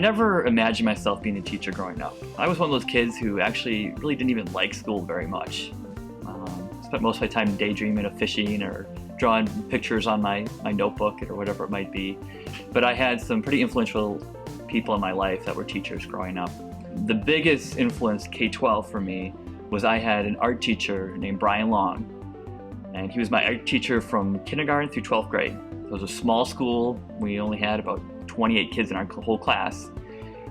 never imagined myself being a teacher growing up. I was one of those kids who actually really didn't even like school very much. Spent most of my time daydreaming of fishing or drawing pictures on my notebook or whatever it might be. But I had some pretty influential people in my life that were teachers growing up. The biggest influence K-12 for me was I had an art teacher named Brian Long, and he was my art teacher from kindergarten through 12th grade. So it was a small school. We only had about 28 kids in our whole class,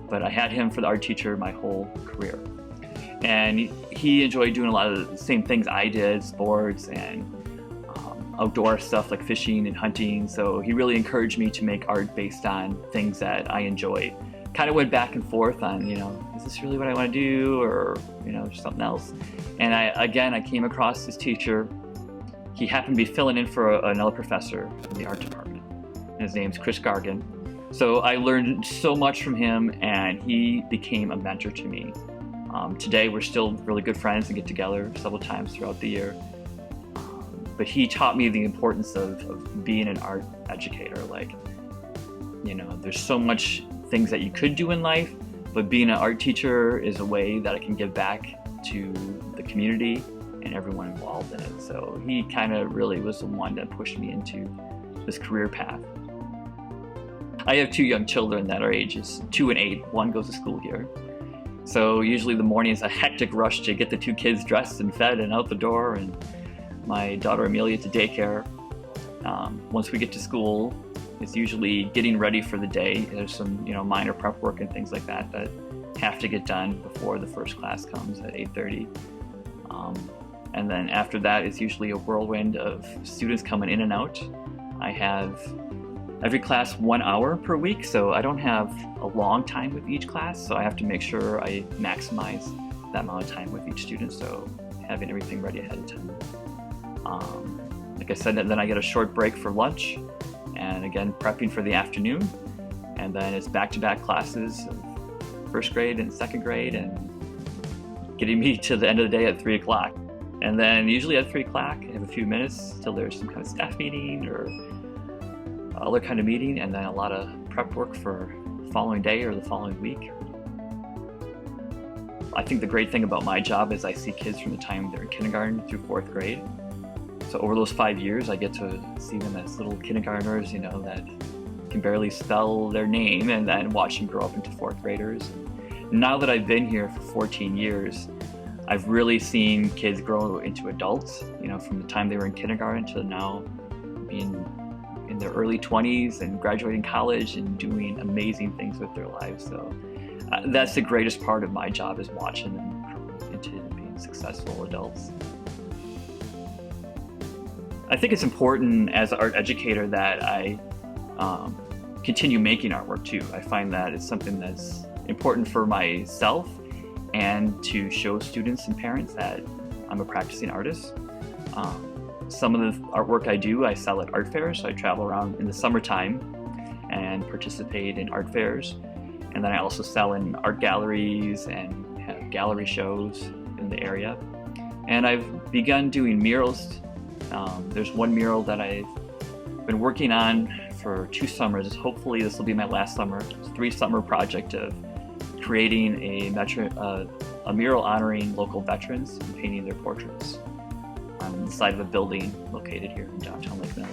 but I had him for the art teacher my whole career. And he enjoyed doing a lot of the same things I did, sports and outdoor stuff like fishing and hunting. So he really encouraged me to make art based on things that I enjoyed. Kind of went back and forth on, is this really what I want to do, or, something else. And I came across this teacher. He happened to be filling in for another professor in the art department. And his name's Chris Gargan. So I learned so much from him, and he became a mentor to me. Today we're still really good friends and get together several times throughout the year. But he taught me the importance of being an art educator. There's so much things that you could do in life, but being an art teacher is a way that I can give back to the community and everyone involved in it. So he kind of really was the one that pushed me into this career path. I have two young children that are ages 2 and 8. One goes to school here. So usually the morning is a hectic rush to get the two kids dressed and fed and out the door, and my daughter Amelia to daycare. Once we get to school, it's usually getting ready for the day. There's some minor prep work and things like that that have to get done before the first class comes at 8:30. And then after that, it's usually a whirlwind of students coming in and out. I have every class 1 hour per week, so I don't have a long time with each class, so I have to make sure I maximize that amount of time with each student, so having everything ready ahead of time. Like I said, then I get a short break for lunch, and again prepping for the afternoon, and then it's back-to-back classes of first grade and second grade, and getting me to the end of the day at 3 o'clock. And then usually at 3 o'clock, I have a few minutes till there's some kind of staff meeting or other kind of meeting, and then a lot of prep work for the following day or the following week. I think the great thing about my job is I see kids from the time they're in kindergarten through 4th grade. So over those 5 years, I get to see them as little kindergartners, that can barely spell their name, and then watch them grow up into 4th graders. And now that I've been here for 14 years, I've really seen kids grow into adults, from the time they were in kindergarten to now being in their early 20s and graduating college and doing amazing things with their lives. So that's the greatest part of my job, is watching them grow into being successful adults. I think it's important as an art educator that I continue making artwork too. I find that it's something that's important for myself and to show students and parents that I'm a practicing artist. Some of the artwork I do, I sell at art fairs. So I travel around in the summertime and participate in art fairs. And then I also sell in art galleries and have gallery shows in the area. And I've begun doing murals. There's one mural that I've been working on for 2 summers. Hopefully this will be my last summer. It's a 3-summer project of creating a mural honoring local veterans and painting their portraits on the side of a building located here in downtown Lake Mills.